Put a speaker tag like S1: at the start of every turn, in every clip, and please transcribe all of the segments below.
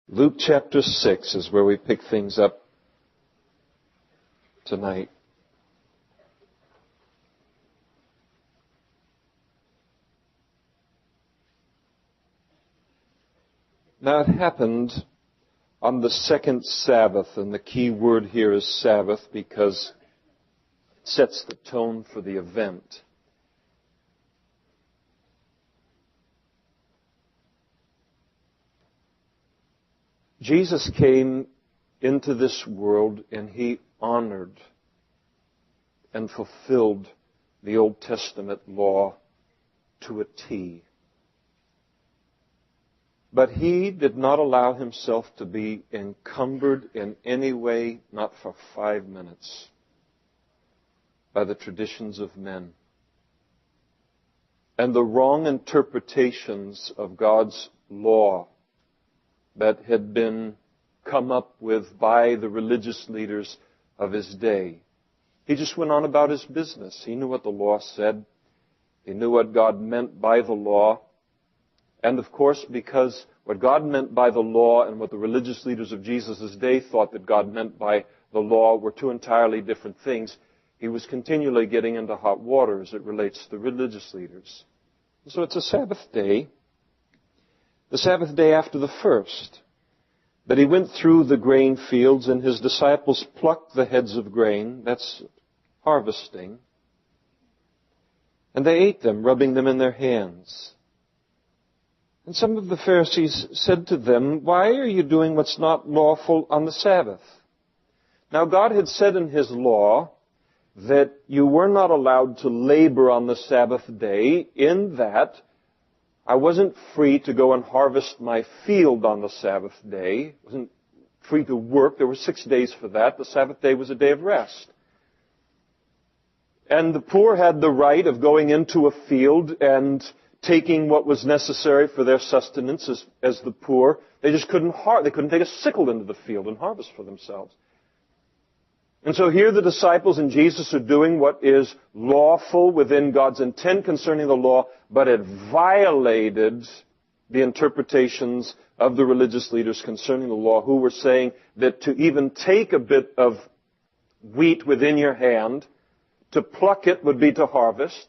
S1: Luke chapter 6 is where we pick things up tonight. Now it happened on the second Sabbath, and the key word here is Sabbath because it sets the tone for the event. Jesus came into this world and He honored and fulfilled the Old Testament law to a T. But He did not allow Himself to be encumbered in any way, not for 5 minutes, by the traditions of men and the wrong interpretations of God's law that had been come up with by the religious leaders of His day. He just went on about His business. He knew what the law said. He knew what God meant by the law. And of course, because what God meant by the law and what the religious leaders of Jesus' day thought that God meant by the law were two entirely different things, He was continually getting into hot water as it relates to the religious leaders. So it's a Sabbath day, the Sabbath day after the first, that He went through the grain fields and His disciples plucked the heads of grain. That's harvesting. And they ate them, rubbing them in their hands. And some of the Pharisees said to them, "Why are you doing what's not lawful on the Sabbath?" Now God had said in His law that you were not allowed to labor on the Sabbath day, in that I wasn't free to go and harvest my field on the Sabbath day. I wasn't free to work. There were 6 days for that. The Sabbath day was a day of rest. And the poor had the right of going into a field and taking what was necessary for their sustenance as the poor. They just couldn't they couldn't take a sickle into the field and harvest for themselves. And so here the disciples and Jesus are doing what is lawful within God's intent concerning the law, but it violated the interpretations of the religious leaders concerning the law, who were saying that to even take a bit of wheat within your hand, to pluck it would be to harvest.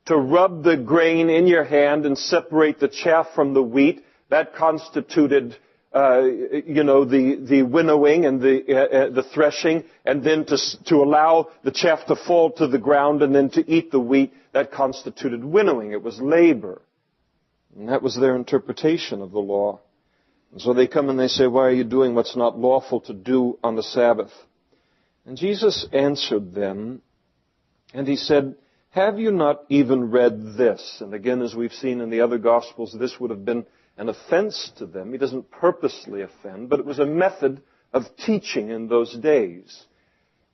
S1: To rub the grain in your hand and separate the chaff from the wheat, that constituted the winnowing and the threshing, and then to allow the chaff to fall to the ground and then to eat the wheat, that constituted winnowing. It was labor. And that was their interpretation of the law. And so they come and they say, "Why are you doing what's not lawful to do on the Sabbath?" And Jesus answered them, and He said, "Have you not even read this?" And again, as we've seen in the other Gospels, this would have been an offense to them. He doesn't purposely offend, but it was a method of teaching in those days,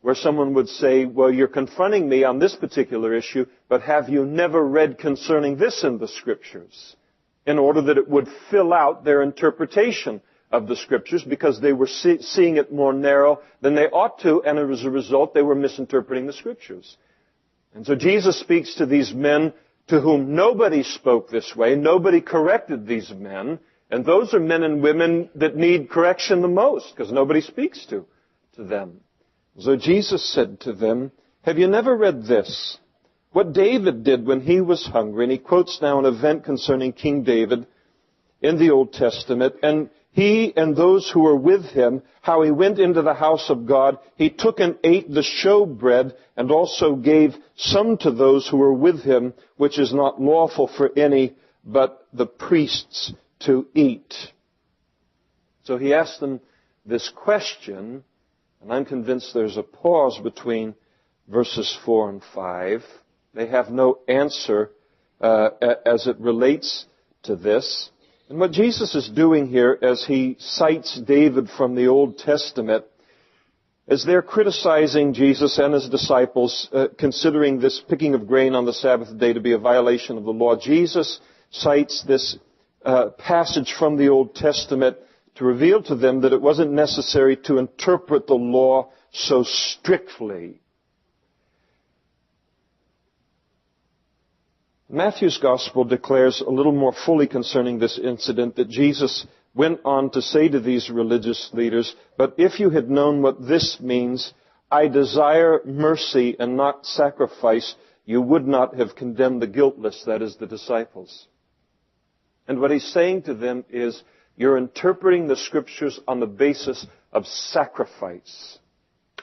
S1: where someone would say, "Well, you're confronting me on this particular issue, but have you never read concerning this in the Scriptures?" In order that it would fill out their interpretation of the Scriptures, because they were seeing it more narrow than they ought to, and as a result, they were misinterpreting the Scriptures. And so Jesus speaks to these men to whom nobody spoke this way. Nobody corrected these men. And those are men and women that need correction the most, because nobody speaks to them. So Jesus said to them, "Have you never read this? What David did when he was hungry," and he quotes now an event concerning King David in the Old Testament, "and he and those who were with him, how he went into the house of God. He took and ate the showbread, and also gave some to those who were with him, which is not lawful for any but the priests to eat." So He asked them this question, and I'm convinced there's a pause between verses 4 and 5. They have no answer as it relates to this. And what Jesus is doing here as He cites David from the Old Testament, as they're criticizing Jesus and His disciples, considering this picking of grain on the Sabbath day to be a violation of the law, Jesus cites this passage from the Old Testament to reveal to them that it wasn't necessary to interpret the law so strictly. Matthew's Gospel declares a little more fully concerning this incident that Jesus went on to say to these religious leaders, "But if you had known what this means, I desire mercy and not sacrifice, you would not have condemned the guiltless," that is, the disciples. And what he's saying to them is, you're interpreting the Scriptures on the basis of sacrifice.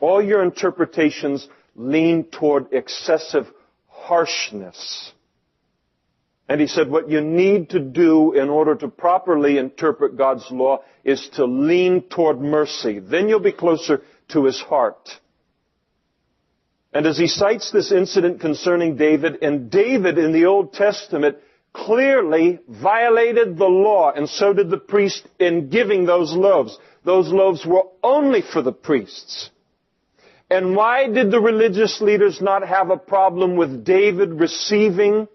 S1: All your interpretations lean toward excessive harshness. And he said, what you need to do in order to properly interpret God's law is to lean toward mercy. Then you'll be closer to his heart. And as he cites this incident concerning David, and David in the Old Testament clearly violated the law, and so did the priest in giving those loaves. Those loaves were only for the priests. And why did the religious leaders not have a problem with David receiving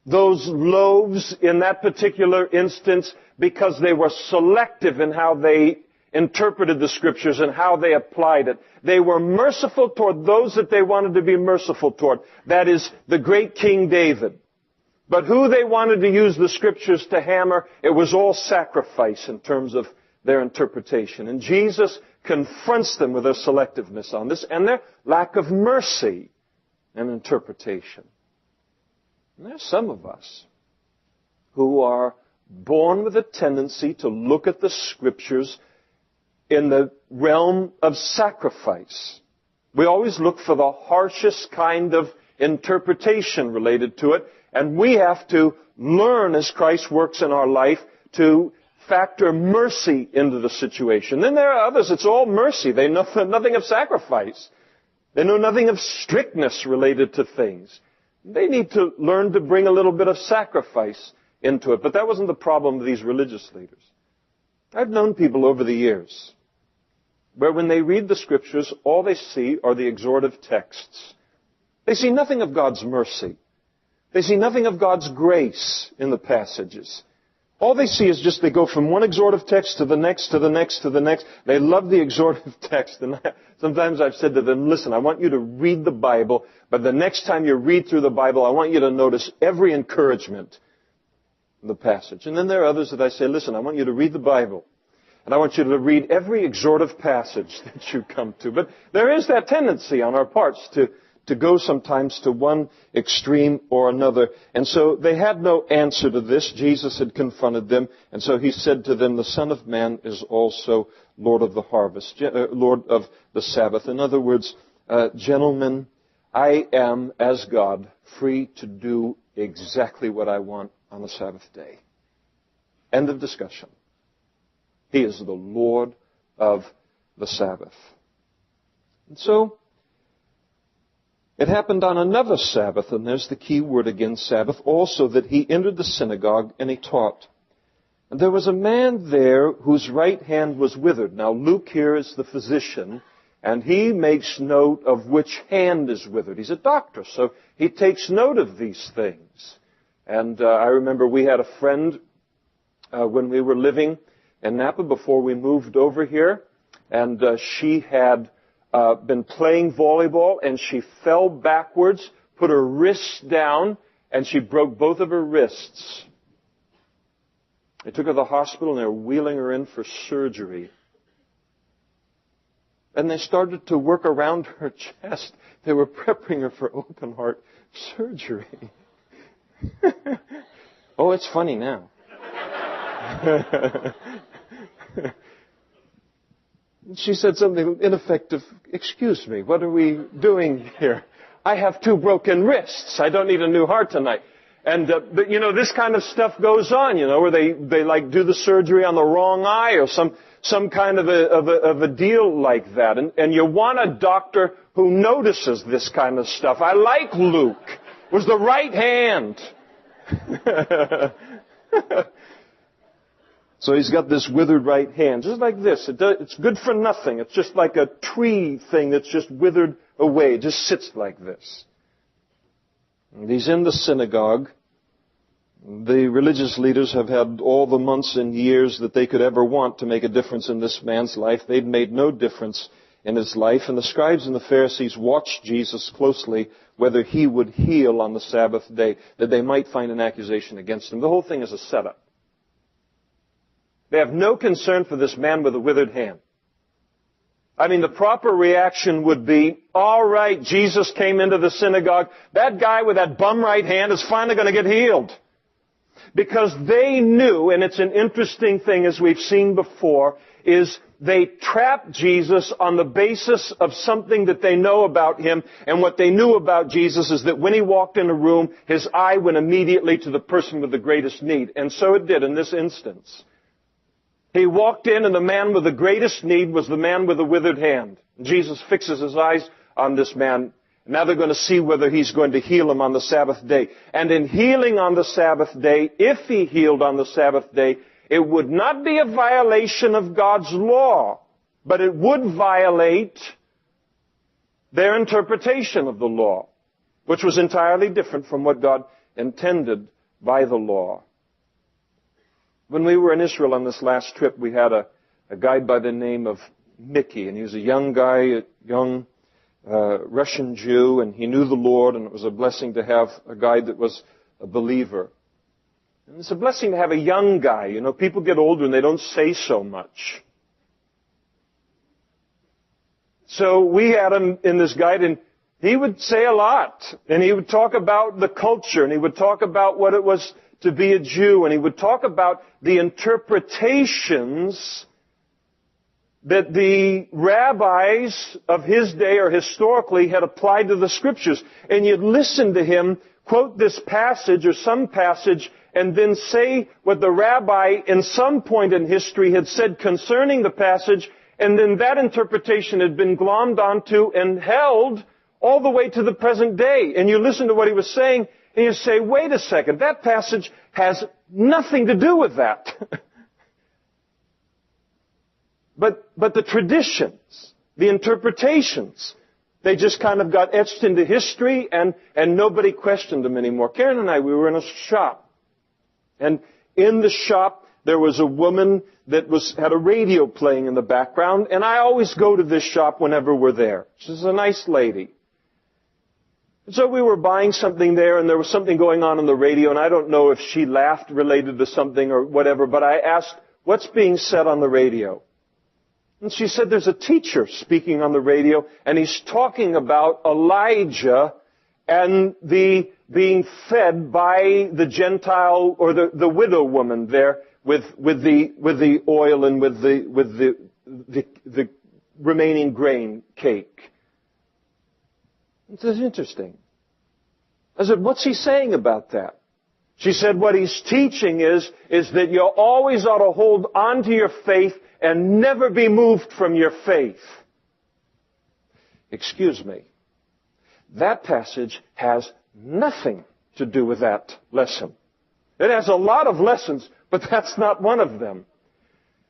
S1: those loaves in that particular instance? Because they were selective in how they interpreted the Scriptures and how they applied it. They were merciful toward those that they wanted to be merciful toward. That is, the great King David. But who they wanted to use the Scriptures to hammer, it was all sacrifice in terms of their interpretation. And Jesus confronts them with their selectiveness on this and their lack of mercy and interpretation. And there's some of us who are born with a tendency to look at the Scriptures in the realm of sacrifice. We always look for the harshest kind of interpretation related to it, and we have to learn, as Christ works in our life, to factor mercy into the situation. Then there are others, it's all mercy. They know nothing of sacrifice. They know nothing of strictness related to things. They need to learn to bring a little bit of sacrifice into it. But that wasn't the problem of these religious leaders. I've known people over the years where when they read the Scriptures, all they see are the exhortative texts. They see nothing of God's mercy. They see nothing of God's grace in the passages. All they see is just they go from one exhortative text to the next, to the next, to the next. They love the exhortative text. And sometimes I've said to them, listen, I want you to read the Bible, but the next time you read through the Bible, I want you to notice every encouragement in the passage. And then there are others that I say, listen, I want you to read the Bible, and I want you to read every exhortative passage that you come to. But there is that tendency on our parts to go sometimes to one extreme or another. And so they had no answer to this. Jesus had confronted them. And so he said to them, the Son of Man is also Lord of the harvest, Lord of the Sabbath. In other words, gentlemen, I am, as God, free to do exactly what I want on the Sabbath day. End of discussion. He is the Lord of the Sabbath. And so, it happened on another Sabbath, and there's the key word again, Sabbath, also that he entered the synagogue and he taught. And there was a man there whose right hand was withered. Now Luke here is the physician, and he makes note of which hand is withered. He's a doctor, so he takes note of these things. And I remember we had a friend when we were living in Napa before we moved over here, and she had been playing volleyball, and she fell backwards, put her wrists down, and she broke both of her wrists. They took her to the hospital, and they were wheeling her in for surgery. And they started to work around her chest. They were prepping her for open heart surgery. Oh, it's funny now. She said something ineffective. Excuse me, what are we doing here? I have 2 broken wrists. I don't need a new heart tonight. And, but this kind of stuff goes on, where they like do the surgery on the wrong eye or some kind of a deal like that. And you want a doctor who notices this kind of stuff. I like Luke. It was the right hand. So he's got this withered right hand, just like this. It's good for nothing. It's just like a tree thing that's just withered away. It just sits like this. And he's in the synagogue. The religious leaders have had all the months and years that they could ever want to make a difference in this man's life. They'd made no difference in his life. And the scribes and the Pharisees watched Jesus closely, whether he would heal on the Sabbath day, that they might find an accusation against him. The whole thing is a setup. They have no concern for this man with a withered hand. I mean, the proper reaction would be, all right, Jesus came into the synagogue. That guy with that bum right hand is finally going to get healed. Because they knew, and it's an interesting thing as we've seen before, is they trapped Jesus on the basis of something that they know about him. And what they knew about Jesus is that when he walked in a room, his eye went immediately to the person with the greatest need. And so it did in this instance. He walked in, and the man with the greatest need was the man with the withered hand. Jesus fixes his eyes on this man. Now they're going to see whether he's going to heal him on the Sabbath day. And in healing on the Sabbath day, if he healed on the Sabbath day, it would not be a violation of God's law, but it would violate their interpretation of the law, which was entirely different from what God intended by the law. When we were in Israel on this last trip, we had a guy by the name of Mickey, and he was a young guy, a young Russian Jew, and he knew the Lord, and it was a blessing to have a guy that was a believer. And it's a blessing to have a young guy. You know, people get older and they don't say so much. So we had him in this guide, and he would say a lot, and he would talk about the culture, and he would talk about what it was to be a Jew, and he would talk about the interpretations that the rabbis of his day or historically had applied to the Scriptures. And you'd listen to him quote this passage or some passage and then say what the rabbi in some point in history had said concerning the passage, and then that interpretation had been glommed onto and held all the way to the present day. And you listen to what he was saying, and you say, wait a second, that passage has nothing to do with that. But the traditions, the interpretations, they just kind of got etched into history, and nobody questioned them anymore. Karen and I, we were in a shop. And in the shop, there was a woman that had a radio playing in the background, and I always go to this shop whenever we're there. She's a nice lady. So we were buying something there, and there was something going on the radio, and I don't know if she laughed related to something or whatever, but I asked, what's being said on the radio? And she said, there's a teacher speaking on the radio, and he's talking about Elijah and the being fed by the Gentile or the widow woman there with the oil and with the remaining grain cake. This is interesting. I said, what's he saying about that? She said, what he's teaching is that you always ought to hold on to your faith and never be moved from your faith. Excuse me. That passage has nothing to do with that lesson. It has a lot of lessons, but that's not one of them.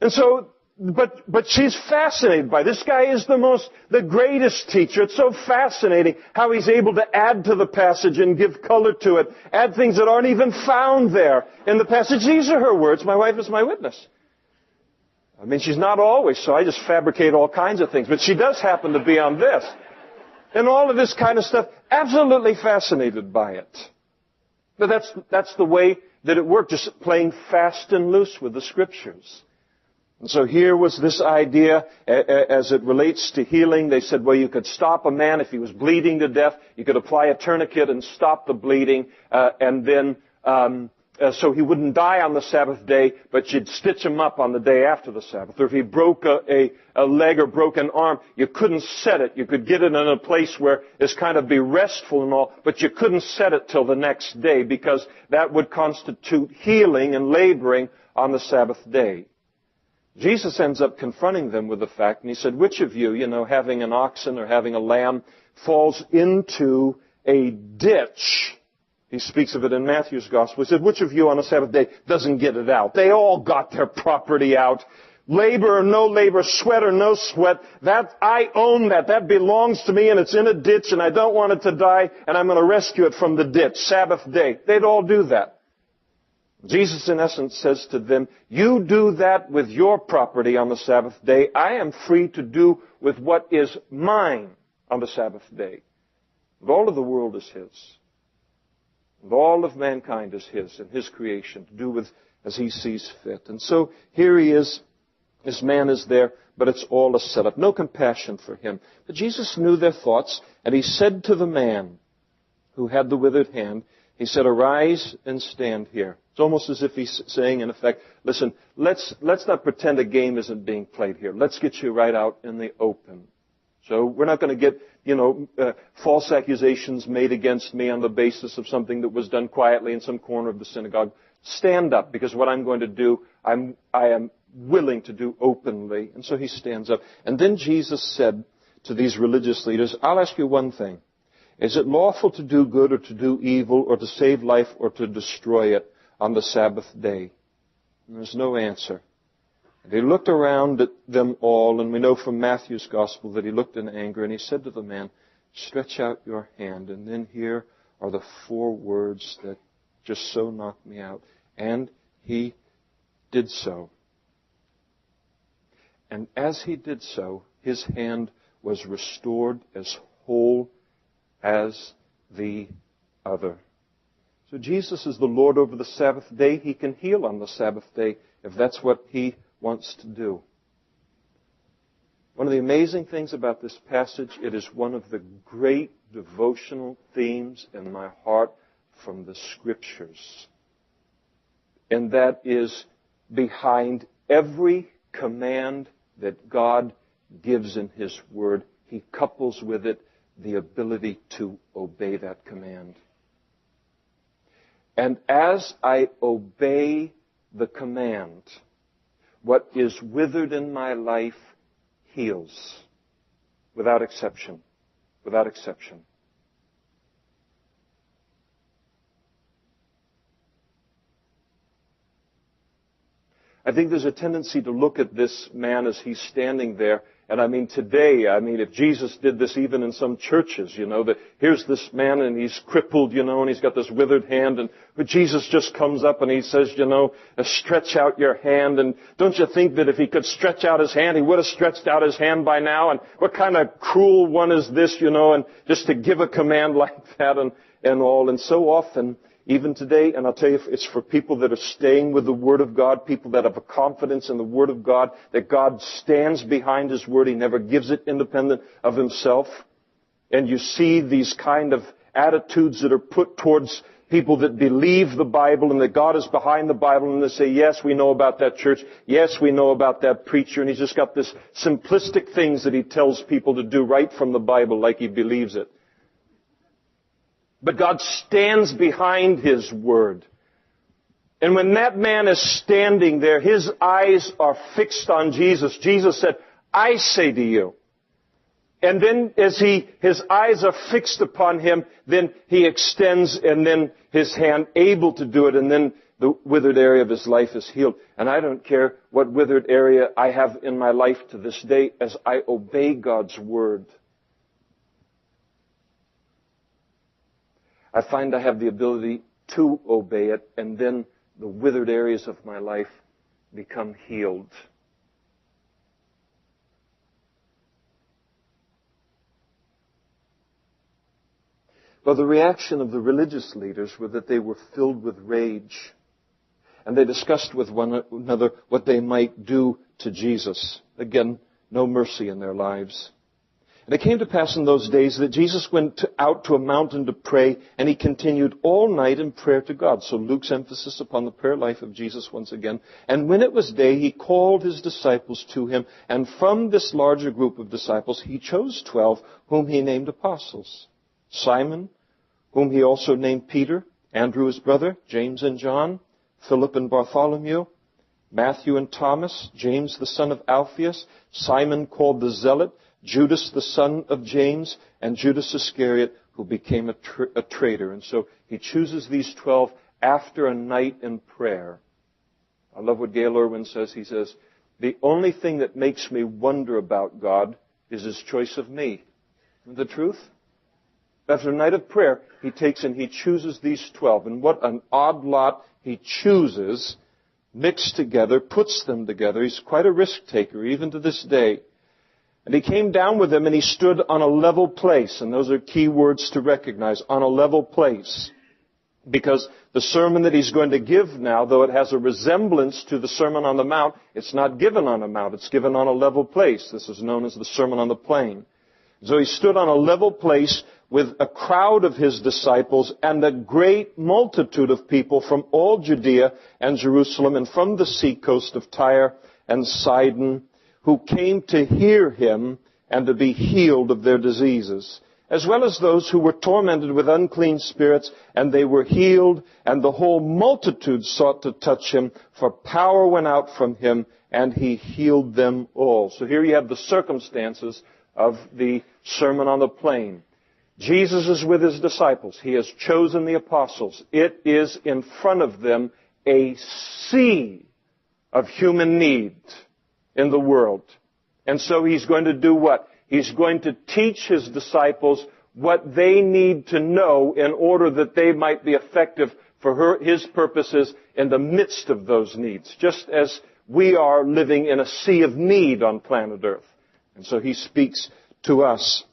S1: And so, but she's fascinated by it. This guy is the greatest teacher. It's so fascinating how he's able to add to the passage and give color to it, add things that aren't even found there in the passage. These are her words. My wife is my witness. I mean, she's not always, so I just fabricate all kinds of things. But she does happen to be on this. And all of this kind of stuff, absolutely fascinated by it. But that's the way that it worked, just playing fast and loose with the Scriptures. And so here was this idea as it relates to healing. They said, well, you could stop a man if he was bleeding to death. You could apply a tourniquet and stop the bleeding, and then so he wouldn't die on the Sabbath day, but you'd stitch him up on the day after the Sabbath. Or if he broke a leg or broke an arm, you couldn't set it. You could get it in a place where it's kind of be restful and all, but you couldn't set it till the next day because that would constitute healing and laboring on the Sabbath day. Jesus ends up confronting them with the fact, and he said, which of you, having an oxen or having a lamb, falls into a ditch? He speaks of it in Matthew's Gospel. He said, which of you on a Sabbath day doesn't get it out? They all got their property out. Labor or no labor, sweat or no sweat, I own that. That belongs to me, and it's in a ditch, and I don't want it to die, and I'm going to rescue it from the ditch, Sabbath day. They'd all do that. Jesus, in essence, says to them, you do that with your property on the Sabbath day. I am free to do with what is mine on the Sabbath day. And all of the world is His. And all of mankind is His and His creation, to do with as he sees fit. And so here he is. This man is there, but it's all a setup. No compassion for him. But Jesus knew their thoughts, and he said to the man who had the withered hand, he said, "Arise and stand here." It's almost as if he's saying, in effect, listen, let's not pretend a game isn't being played here. Let's get you right out in the open. So we're not going to get, false accusations made against me on the basis of something that was done quietly in some corner of the synagogue. Stand up, because what I'm going to do, I am willing to do openly. And so he stands up. And then Jesus said to these religious leaders, "I'll ask you one thing. Is it lawful to do good or to do evil or to save life or to destroy it on the Sabbath day?" And there's no answer. And he looked around at them all, and we know from Matthew's Gospel that he looked in anger, and he said to the man, "Stretch out your hand." And then here are the 4 words that just so knocked me out. And he did so. And as he did so, his hand was restored as whole as the other. So Jesus is the Lord over the Sabbath day. He can heal on the Sabbath day if that's what he wants to do. One of the amazing things about this passage, it is one of the great devotional themes in my heart from the Scriptures. And that is behind every command that God gives in His Word, He couples with it the ability to obey that command. And as I obey the command, what is withered in my life heals. Without exception. Without exception. I think there's a tendency to look at this man as he's standing there. And today, if Jesus did this even in some churches, that here's this man and he's crippled, and he's got this withered hand, but Jesus just comes up and he says, stretch out your hand. And don't you think that if he could stretch out his hand, he would have stretched out his hand by now? And what kind of cruel one is this, and just to give a command like that and all. And so often, even today, and I'll tell you, it's for people that are staying with the Word of God, people that have a confidence in the Word of God, that God stands behind His Word. He never gives it independent of Himself. And you see these kind of attitudes that are put towards people that believe the Bible and that God is behind the Bible, and they say, yes, we know about that church. Yes, we know about that preacher. And he's just got this simplistic things that he tells people to do right from the Bible like he believes it. But God stands behind His Word. And when that man is standing there, his eyes are fixed on Jesus. Jesus said, I say to you. And then as his eyes are fixed upon him, then he extends and then his hand able to do it, and then the withered area of his life is healed. And I don't care what withered area I have in my life to this day as I obey God's Word. I find I have the ability to obey it, and then the withered areas of my life become healed. Well, the reaction of the religious leaders was that they were filled with rage, and they discussed with one another what they might do to Jesus. Again, no mercy in their lives. And it came to pass in those days that Jesus went out to a mountain to pray, and He continued all night in prayer to God. So Luke's emphasis upon the prayer life of Jesus once again. And when it was day, He called His disciples to Him, and from this larger group of disciples He chose 12, whom He named apostles. Simon, whom He also named Peter, Andrew his brother, James and John, Philip and Bartholomew, Matthew and Thomas, James the son of Alphaeus, Simon called the Zealot, Judas the son of James, and Judas Iscariot, who became a traitor. And so He chooses these 12 after a night in prayer. I love what Gail Irwin says. He says, the only thing that makes me wonder about God is His choice of me. Isn't the truth? After a night of prayer, He takes and He chooses these 12. And what an odd lot He chooses, mixed together, puts them together. He's quite a risk taker, even to this day. And He came down with them and He stood on a level place. And those are key words to recognize. On a level place. Because the sermon that he's going to give now, though it has a resemblance to the Sermon on the Mount, it's not given on a mount. It's given on a level place. This is known as the Sermon on the Plain. So he stood on a level place with a crowd of his disciples and a great multitude of people from all Judea and Jerusalem and from the seacoast of Tyre and Sidon, who came to hear him and to be healed of their diseases, as well as those who were tormented with unclean spirits, and they were healed, and the whole multitude sought to touch him, for power went out from him, and he healed them all. So here you have the circumstances of the Sermon on the Plain. Jesus is with his disciples. He has chosen the apostles. It is in front of them a sea of human need in the world. And so he's going to do what? He's going to teach his disciples what they need to know in order that they might be effective for his purposes in the midst of those needs, just as we are living in a sea of need on planet Earth. And so he speaks to us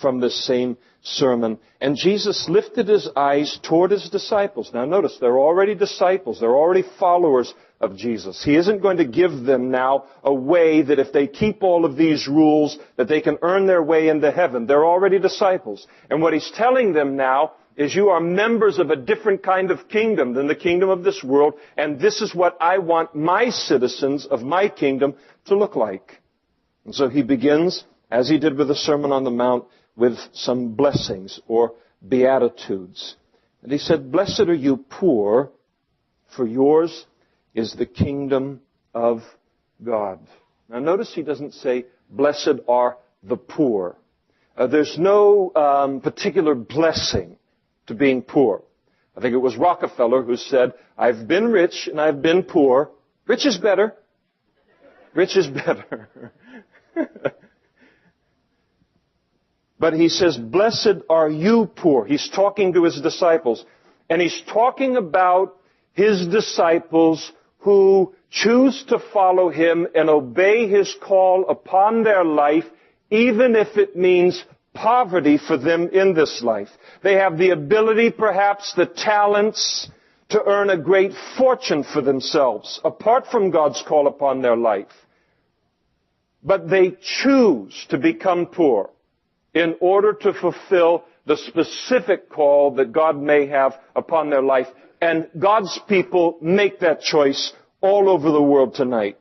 S1: from this same sermon. And Jesus lifted his eyes toward his disciples. Now notice, they're already disciples. They're already followers of Jesus. He isn't going to give them now a way that if they keep all of these rules, that they can earn their way into heaven. They're already disciples. And what he's telling them now is you are members of a different kind of kingdom than the kingdom of this world, and this is what I want my citizens of my kingdom to look like. And so he begins, as he did with the Sermon on the Mount, with some blessings or beatitudes. And he said, "Blessed are you poor, for yours is the kingdom of God." Now notice he doesn't say, "Blessed are the poor." There's no particular blessing to being poor. I think it was Rockefeller who said, "I've been rich and I've been poor. Rich is better. Rich is better." But he says, "Blessed are you poor." He's talking to his disciples. And he's talking about his disciples who choose to follow him and obey his call upon their life, even if it means poverty for them in this life. They have the ability, perhaps the talents, to earn a great fortune for themselves, apart from God's call upon their life. But they choose to become poor in order to fulfill the specific call that God may have upon their life. And God's people make that choice all over the world tonight.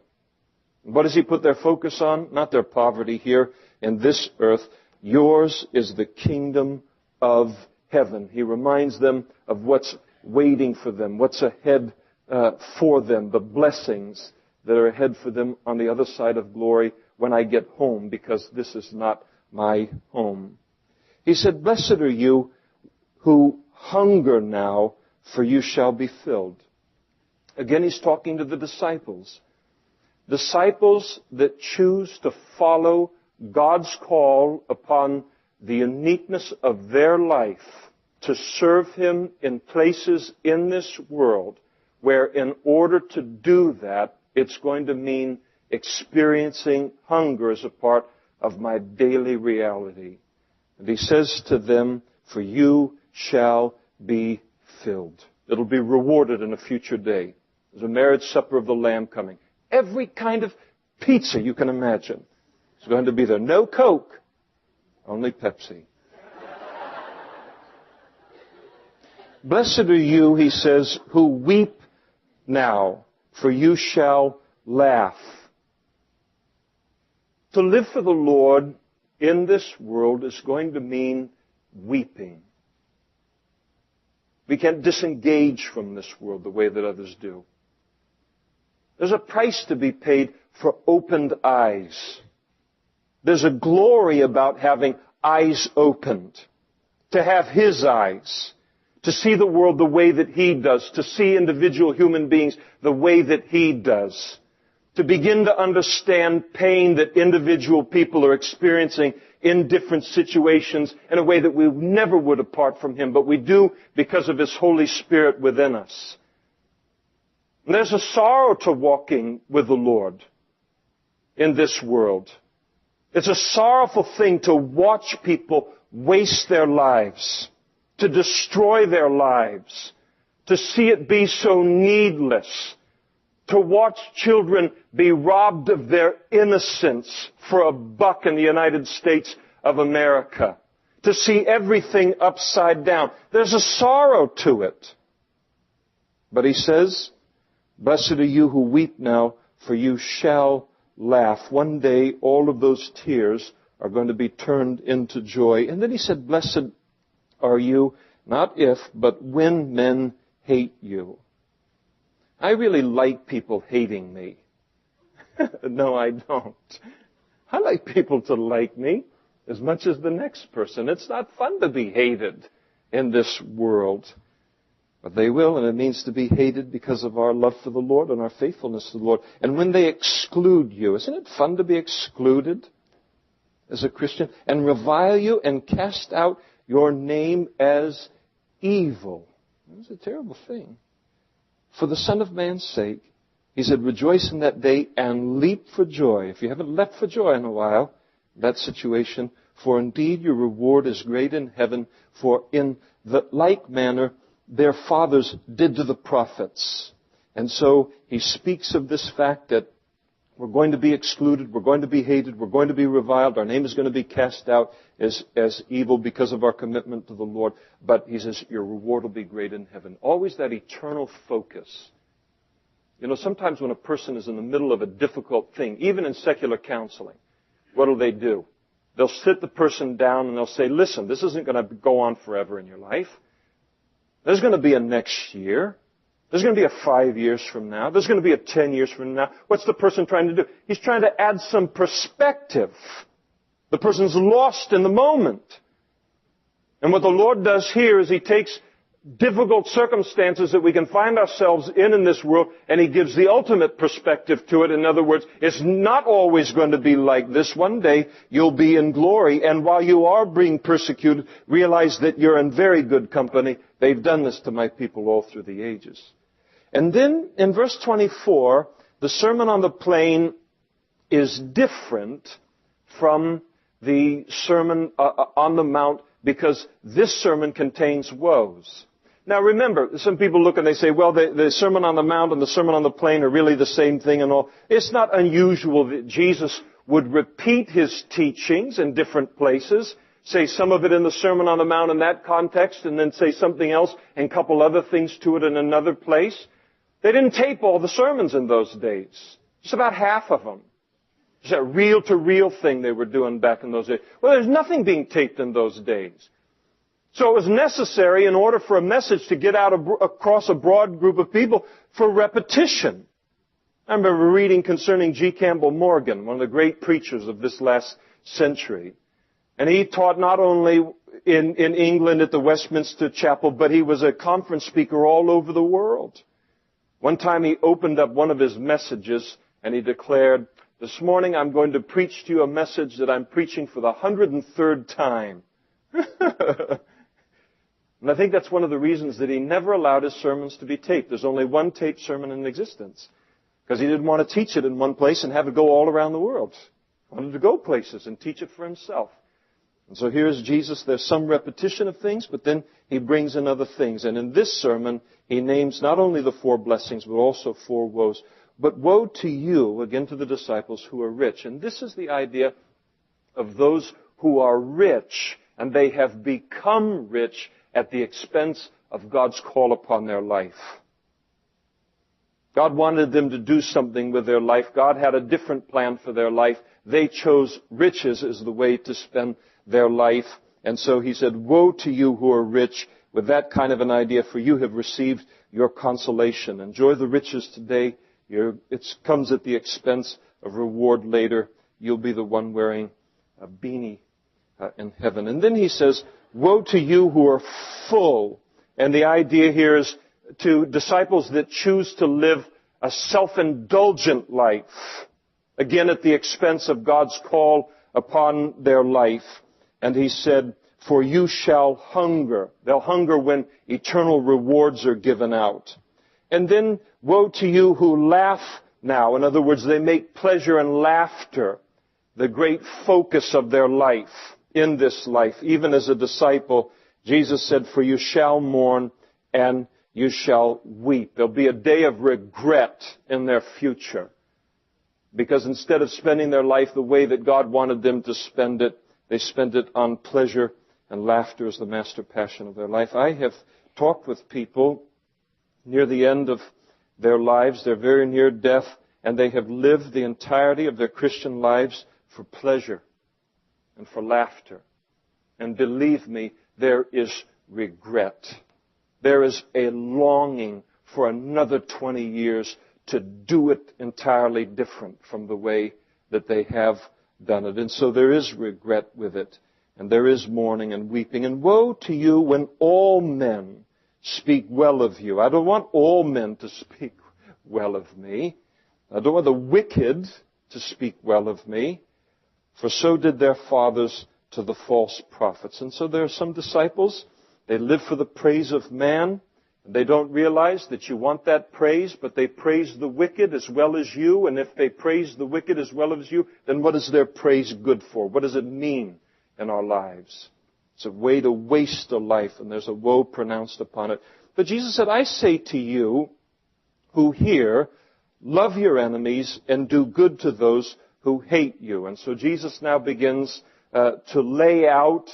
S1: What does he put their focus on? Not their poverty here in this earth. Yours is the kingdom of heaven. He reminds them of what's waiting for them, what's ahead for them, the blessings that are ahead for them on the other side of glory when I get home, because this is not my home. He said, "Blessed are you who hunger now, for you shall be filled." Again, he's talking to the disciples. Disciples that choose to follow God's call upon the uniqueness of their life to serve him in places in this world where in order to do that, it's going to mean experiencing hunger as a part of my daily reality. And he says to them, "For you shall be filled." It'll be rewarded in a future day. There's a marriage supper of the Lamb coming. Every kind of pizza you can imagine is going to be there. No Coke, only Pepsi. "Blessed are you," he says, "who weep now, for you shall laugh." To live for the Lord in this world is going to mean weeping. We can't disengage from this world the way that others do. There's a price to be paid for opened eyes. There's a glory about having eyes opened, to have his eyes, to see the world the way that he does, to see individual human beings the way that he does, to begin to understand pain that individual people are experiencing in different situations in a way that we never would apart from him, but we do because of his Holy Spirit within us. And there's a sorrow to walking with the Lord in this world. It's a sorrowful thing to watch people waste their lives to destroy their lives, to see it be so needless, to watch children be robbed of their innocence for a buck in the United States of America, to see everything upside down. There's a sorrow to it. But he says, blessed are you who weep now, for you shall laugh. One day all of those tears are going to be turned into joy. And then he said, blessed are you, not if, but when men hate you. I really like people hating me. No, I don't. I like people to like me as much as the next person. It's not fun to be hated in this world. But they will, and it means to be hated because of our love for the Lord and our faithfulness to the Lord. And when they exclude you, isn't it fun to be excluded as a Christian? And revile you and cast out your name as evil. It's a terrible thing. For the Son of Man's sake, he said, rejoice in that day and leap for joy. If you haven't leapt for joy in a while, that situation, for indeed your reward is great in heaven, for in the like manner their fathers did to the prophets. And so he speaks of this fact that we're going to be excluded, we're going to be hated, we're going to be reviled, our name is going to be cast out as evil because of our commitment to the Lord. But he says, your reward will be great in heaven. Always that eternal focus. You know, sometimes when a person is in the middle of a difficult thing, even in secular counseling, what do? They'll sit the person down and they'll say, listen, this isn't going to go on forever in your life. There's going to be a next year. There's going to be a 5 years from now. There's going to be a 10 years from now. What's the person trying to do? He's trying to add some perspective. The person's lost in the moment. And what the Lord does here is he takes difficult circumstances that we can find ourselves in this world, and he gives the ultimate perspective to it. In other words, it's not always going to be like this. One day you'll be in glory, and while you are being persecuted, realize that you're in very good company. They've done this to my people all through the ages. And then in verse 24, the Sermon on the Plain is different from the Sermon on the Mount because this sermon contains woes. Now remember, some people look and they say, well, the Sermon on the Mount and the Sermon on the Plain are really the same thing and all. It's not unusual that Jesus would repeat his teachings in different places, say some of it in the Sermon on the Mount in that context, and then say something else and couple other things to it in another place. They didn't tape all the sermons in those days. Just about half of them. It's a reel-to-reel thing they were doing back in those days. Well, there's nothing being taped in those days. So it was necessary in order for a message to get out across a broad group of people for repetition. I remember reading concerning G. Campbell Morgan, one of the great preachers of this last century. And he taught not only in England at the Westminster Chapel, but he was a conference speaker all over the world. One time he opened up one of his messages and he declared, this morning I'm going to preach to you a message that I'm preaching for the 103rd time. And I think that's one of the reasons that he never allowed his sermons to be taped. There's only one taped sermon in existence. Because he didn't want to teach it in one place and have it go all around the world. He wanted to go places and teach it for himself. And so here's Jesus. There's some repetition of things, but then he brings in other things. And in this sermon, he names not only the 4 blessings, but also 4 woes. But woe to you, again to the disciples, who are rich. And this is the idea of those who are rich, and they have become rich at the expense of God's call upon their life. God wanted them to do something with their life. God had a different plan for their life. They chose riches as the way to spend their life. And so he said, woe to you who are rich, with that kind of an idea, for you have received your consolation. Enjoy the riches today. It comes at the expense of reward later. You'll be the one wearing a beanie in heaven. And then he says, woe to you who are full. And the idea here is to disciples that choose to live a self-indulgent life, again at the expense of God's call upon their life. And he said, for you shall hunger. They'll hunger when eternal rewards are given out. And then, woe to you who laugh now. In other words, they make pleasure and laughter the great focus of their life in this life. Even as a disciple, Jesus said, for you shall mourn and you shall weep. There'll be a day of regret in their future. Because instead of spending their life the way that God wanted them to spend it, they spent it on pleasure, and laughter is the master passion of their life. I have talked with people near the end of their lives. They're very near death, and they have lived the entirety of their Christian lives for pleasure and for laughter. And believe me, there is regret. There is a longing for another 20 years to do it entirely different from the way that they have done it. And so there is regret with it, and there is mourning and weeping. And woe to you when all men speak well of you. I don't want all men to speak well of me. I don't want the wicked to speak well of me, for so did their fathers to the false prophets. And so there are some disciples, they live for the praise of man. They don't realize that you want that praise, but they praise the wicked as well as you. And if they praise the wicked as well as you, then what is their praise good for? What does it mean in our lives? It's a way to waste a life, and there's a woe pronounced upon it. But Jesus said, I say to you who hear, love your enemies and do good to those who hate you. And so Jesus now begins to lay out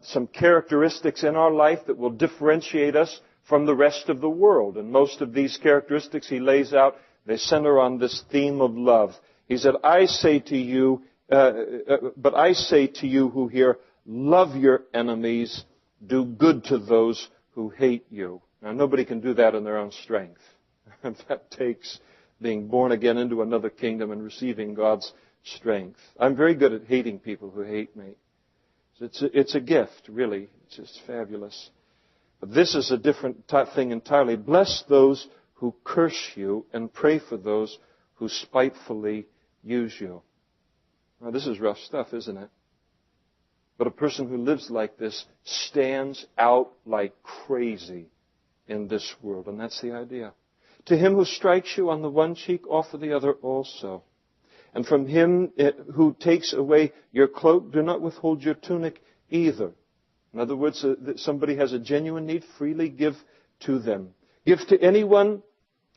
S1: some characteristics in our life that will differentiate us from the rest of the world. And most of these characteristics he lays out, they center on this theme of love. He said, I say to you, but I say to you who hear, love your enemies, do good to those who hate you. Now, nobody can do that in their own strength. That takes being born again into another kingdom and receiving God's strength. I'm very good at hating people who hate me. It's a gift, really. It's just fabulous. But this is a different thing entirely. Bless those who curse you and pray for those who spitefully use you. Now, this is rough stuff, isn't it? But a person who lives like this stands out like crazy in this world. And that's the idea. To him who strikes you on the one cheek, offer the other also. And from him who takes away your cloak, do not withhold your tunic either. In other words, somebody has a genuine need, freely give to them. Give to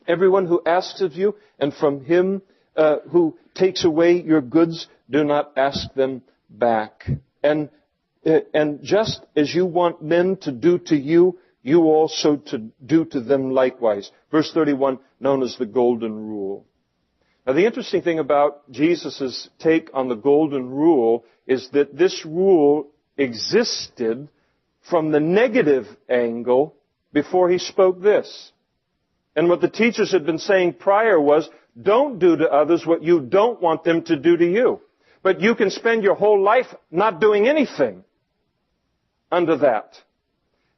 S1: everyone who asks of you, and from him who takes away your goods, do not ask them back. And just as you want men to do to you, you also to do to them likewise. Verse 31, known as the Golden Rule. Now, the interesting thing about Jesus' take on the Golden Rule is that this rule existed from the negative angle before he spoke this. And what the teachers had been saying prior was, don't do to others what you don't want them to do to you. But you can spend your whole life not doing anything under that.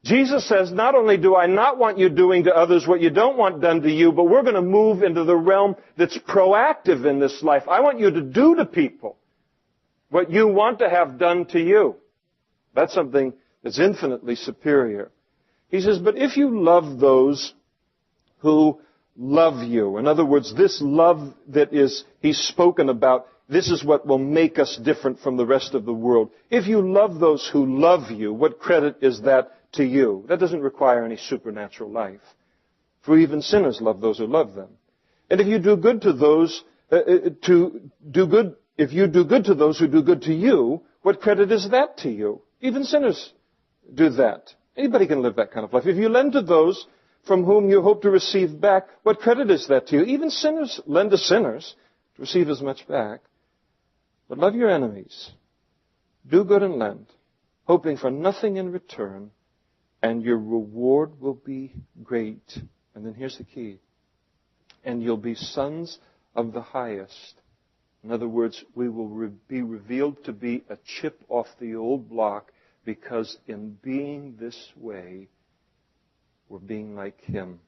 S1: Jesus says, not only do I not want you doing to others what you don't want done to you, but we're going to move into the realm that's proactive in this life. I want you to do to people what you want to have done to you. That's something that's infinitely superior. He says, but if you love those who love you, in other words, this love that he's spoken about, this is what will make us different from the rest of the world. If you love those who love you, what credit is that to you? That doesn't require any supernatural life. For even sinners love those who love them. And if you do good to those, if you do good to those who do good to you, what credit is that to you? Even sinners do that. Anybody can live that kind of life. If you lend to those from whom you hope to receive back, what credit is that to you? Even sinners lend to sinners to receive as much back. But love your enemies. Do good and lend, hoping for nothing in return, and your reward will be great. And then here's the key. And you'll be sons of the highest. In other words, we will be revealed to be a chip off the old block, because in being this way, we're being like him.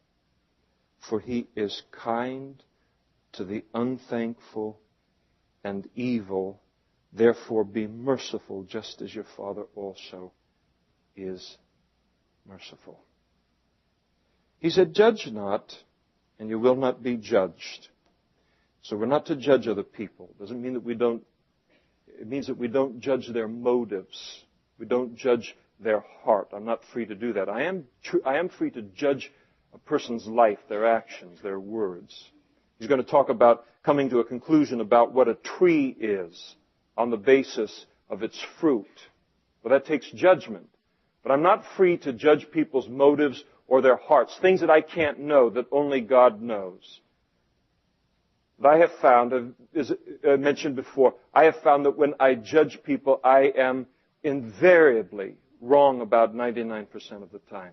S1: For he is kind to the unthankful and evil. Therefore be merciful, just as your Father also is merciful. He said, judge not, and you will not be judged. So we're not to judge other people. It doesn't mean that we don't, it means that we don't judge their motives. We don't judge their heart. I'm not free to do that. I am free to judge a person's life, their actions, their words. He's going to talk about coming to a conclusion about what a tree is on the basis of its fruit. Well, that takes judgment. But I'm not free to judge people's motives or their hearts, things that I can't know, that only God knows. But I have found, as I mentioned before, I have found that when I judge people, I am invariably wrong about 99% of the time.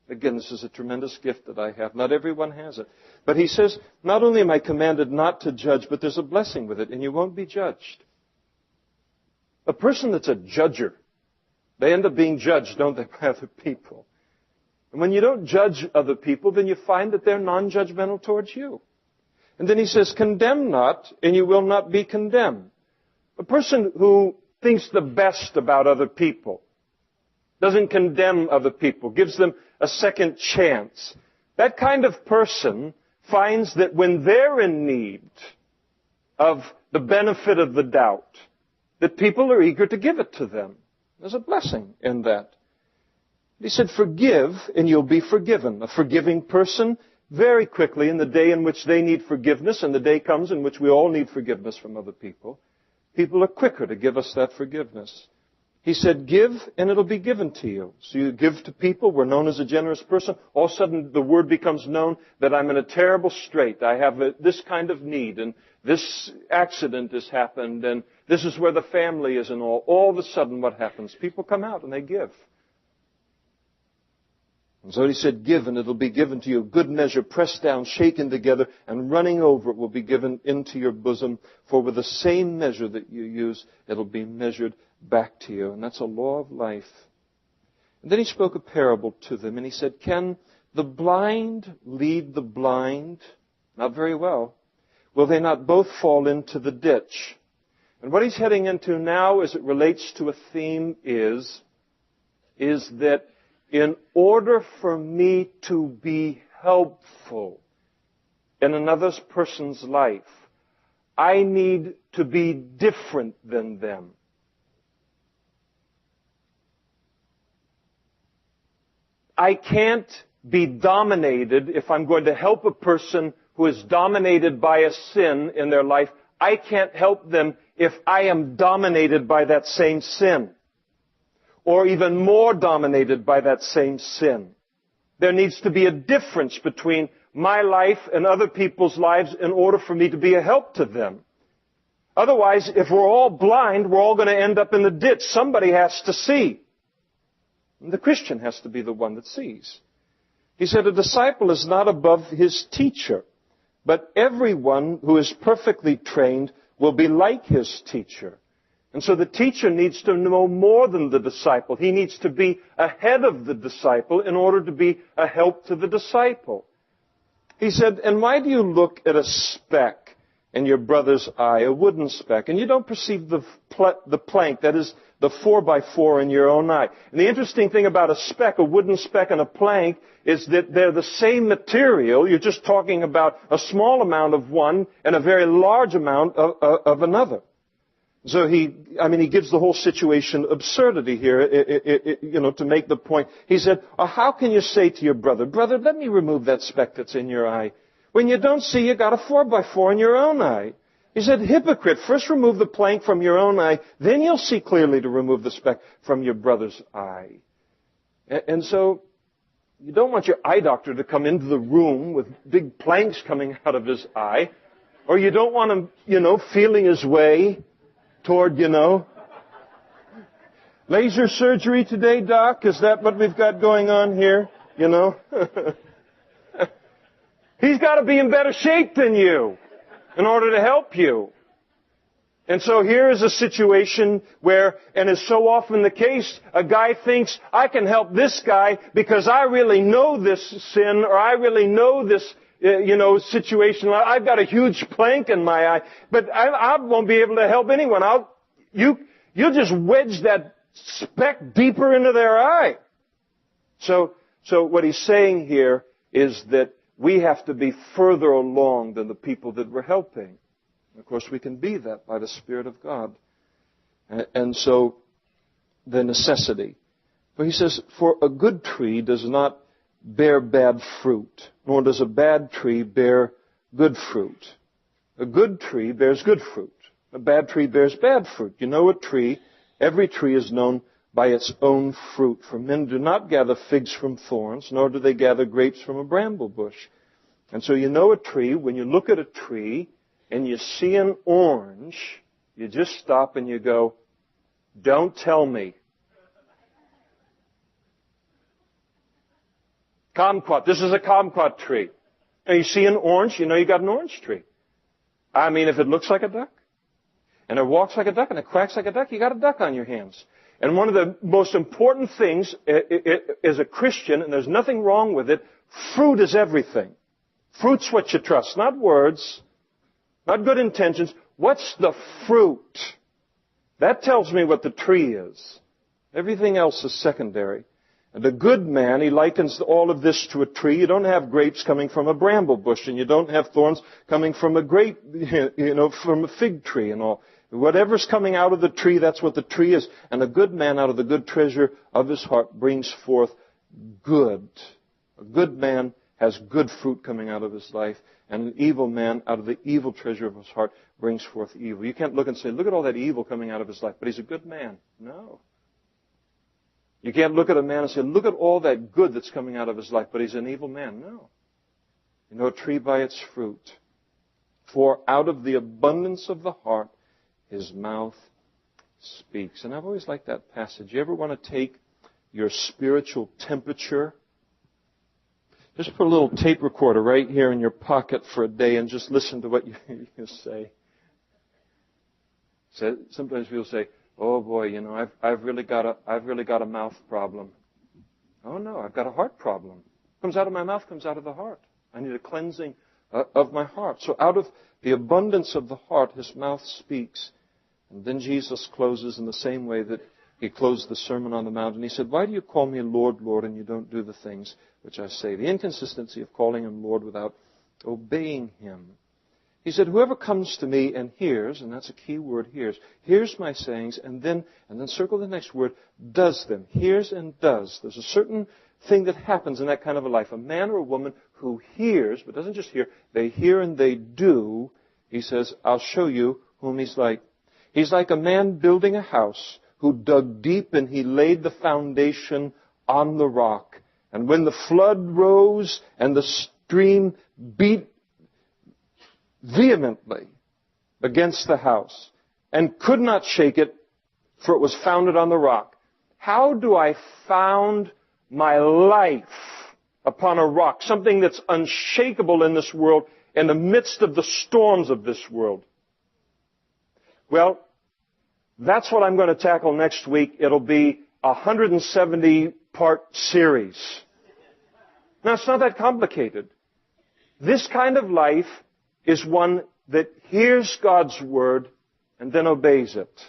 S1: Again, this is a tremendous gift that I have. Not everyone has it. But he says, not only am I commanded not to judge, but there's a blessing with it, and you won't be judged. A person that's a judger, they end up being judged, don't they, by other people. And when you don't judge other people, then you find that they're non-judgmental towards you. And then he says, condemn not, and you will not be condemned. A person who thinks the best about other people, doesn't condemn other people, gives them a second chance. That kind of person finds that when they're in need of the benefit of the doubt, that people are eager to give it to them. There's a blessing in that. He said, forgive and you'll be forgiven. A forgiving person, very quickly in the day in which they need forgiveness, and the day comes in which we all need forgiveness from other people, people are quicker to give us that forgiveness. He said, give and it'll be given to you. So you give to people, we're known as a generous person. All of a sudden the word becomes known that I'm in a terrible strait. I have this kind of need, and this accident has happened, and this is where the family is, and all of a sudden what happens? People come out and they give. And so he said, give and it'll be given to you. Good measure, pressed down, shaken together, and running over it will be given into your bosom. For with the same measure that you use, it'll be measured back to you. And that's a law of life. And then he spoke a parable to them, and he said, can the blind lead the blind? Not very well. Will they not both fall into the ditch? And what he's heading into now as it relates to a theme is that in order for me to be helpful in another person's life, I need to be different than them. I can't be dominated if I'm going to help a person who is dominated by a sin in their life. I can't help them if I am dominated by that same sin, or even more dominated by that same sin. There needs to be a difference between my life and other people's lives in order for me to be a help to them. Otherwise, if we're all blind, we're all going to end up in the ditch. Somebody has to see. And the Christian has to be the one that sees. He said, a disciple is not above his teacher, but everyone who is perfectly trained will be like his teacher. And so the teacher needs to know more than the disciple. He needs to be ahead of the disciple in order to be a help to the disciple. He said, and why do you look at a speck in your brother's eye, a wooden speck, and you don't perceive the plank, that is the 4x4 in your own eye? And the interesting thing about a speck, a wooden speck and a plank, is that they're the same material. You're just talking about a small amount of one and a very large amount of another. So he gives the whole situation absurdity here, to make the point. He said, how can you say to your brother, brother, let me remove that speck that's in your eye, when you don't see you got a 4x4 in your own eye? He said, hypocrite, first remove the plank from your own eye, then you'll see clearly to remove the speck from your brother's eye. And so, you don't want your eye doctor to come into the room with big planks coming out of his eye, or you don't want him, feeling his way toward, laser surgery today, Doc? Is that what we've got going on here? He's got to be in better shape than you in order to help you. And so here is a situation where, and is so often the case, a guy thinks, I can help this guy because I really know this sin, or I really know this situation. I've got a huge plank in my eye, but I won't be able to help anyone. You'll just wedge that speck deeper into their eye. So what he's saying here is that we have to be further along than the people that we're helping. Of course, we can be that by the Spirit of God. And so the necessity Well, he says, for a good tree does not bear bad fruit, nor does a bad tree bear good fruit. A good tree bears good fruit. A bad tree bears bad fruit. You know a tree, every tree is known by its own fruit. For men do not gather figs from thorns, nor do they gather grapes from a bramble bush. And so you know a tree, when you look at a tree and you see an orange, you just stop and you go, don't tell me. Kumquat. This is a kumquat tree. Now you see an orange, you know you got an orange tree. I mean, if it looks like a duck, and it walks like a duck, and it quacks like a duck, you got a duck on your hands. And one of the most important things as a Christian, and there's nothing wrong with it, fruit is everything. Fruit's what you trust, not words, not good intentions. What's the fruit? That tells me what the tree is. Everything else is secondary. And the good man, he likens all of this to a tree. You don't have grapes coming from a bramble bush, and you don't have thorns coming from a from a fig tree and all. Whatever's coming out of the tree, that's what the tree is. And a good man out of the good treasure of his heart brings forth good. A good man has good fruit coming out of his life. And an evil man out of the evil treasure of his heart brings forth evil. You can't look and say, look at all that evil coming out of his life, but he's a good man. No. You can't look at a man and say, look at all that good that's coming out of his life, but he's an evil man. No. You know a tree by its fruit. For out of the abundance of the heart, his mouth speaks. And I've always liked that passage. You ever want to take your spiritual temperature? Just put a little tape recorder right here in your pocket for a day and just listen to what you say. So sometimes people say, oh boy, you know, I've really got a mouth problem. Oh no, I've got a heart problem. Comes out of my mouth, comes out of the heart. I need a cleansing of my heart. So out of the abundance of the heart, his mouth speaks. And then Jesus closes in the same way that he closed the Sermon on the Mount. And he said, why do you call me Lord, Lord, and you don't do the things which I say? The inconsistency of calling him Lord without obeying him. He said, whoever comes to me and hears, and that's a key word, hears my sayings, and then circle the next word, does them. Hears and does. There's a certain thing that happens in that kind of a life. A man or a woman who hears, but doesn't just hear, they hear and they do. He says, I'll show you whom he's like. He's like a man building a house who dug deep and he laid the foundation on the rock. And when the flood rose and the stream beat vehemently against the house and could not shake it, for it was founded on the rock. How do I found my life upon a rock, something that's unshakable in this world, in the midst of the storms of this world? Well, that's what I'm going to tackle next week. It'll be a 170-part series. Now, it's not that complicated. This kind of life is one that hears God's word and then obeys it.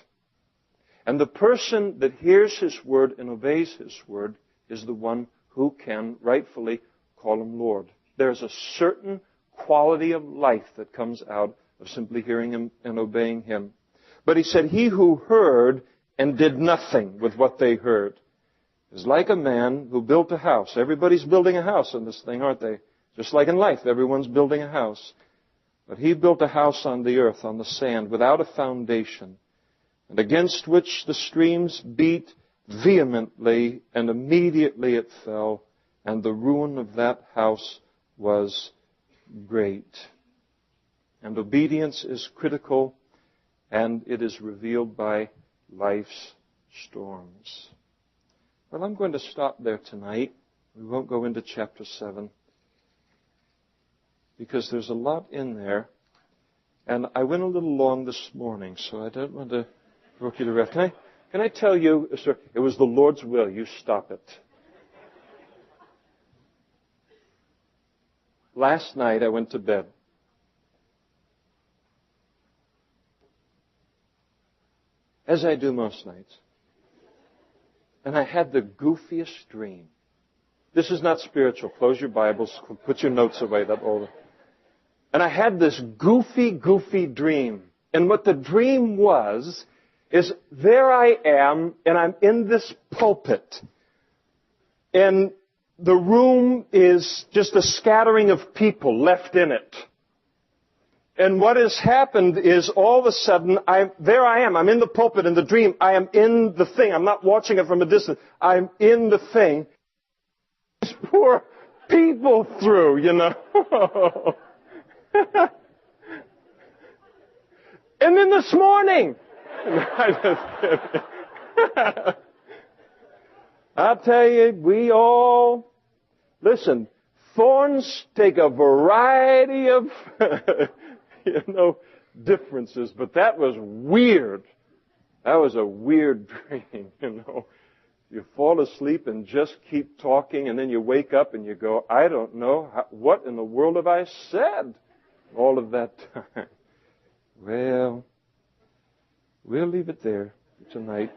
S1: And the person that hears his word and obeys his word is the one who can rightfully call him Lord. There's a certain quality of life that comes out of simply hearing him and obeying him. But he said, he who heard and did nothing with what they heard is like a man who built a house. Everybody's building a house in this thing, aren't they? Just like in life, everyone's building a house. But he built a house on the earth, on the sand, without a foundation, and against which the streams beat vehemently, and immediately it fell, and the ruin of that house was great. And obedience is critical, and it is revealed by life's storms. Well, I'm going to stop there tonight. We won't go into chapter 7. Because there's a lot in there. And I went a little long this morning, so I don't want to broke you to rest. Can I tell you, sir, it was the Lord's will. You stop it. Last night I went to bed. As I do most nights. And I had the goofiest dream. This is not spiritual. Close your Bibles. Put your notes away. That old. And I had this goofy dream. And what the dream was, is there I am, and I'm in this pulpit And the room is just a scattering of people left in it. And what has happened is all of a sudden, there I am. I'm in the pulpit in the dream. I am in the thing. I'm not watching it from a distance. I'm in the thing. These poor people through, you know. And then this morning, I tell you, listen, thorns take a variety of, differences, but that was weird. That was a weird dream, You fall asleep and just keep talking, and then you wake up and you go, I don't know, what in the world have I said all of that time? Well, we'll leave it there tonight.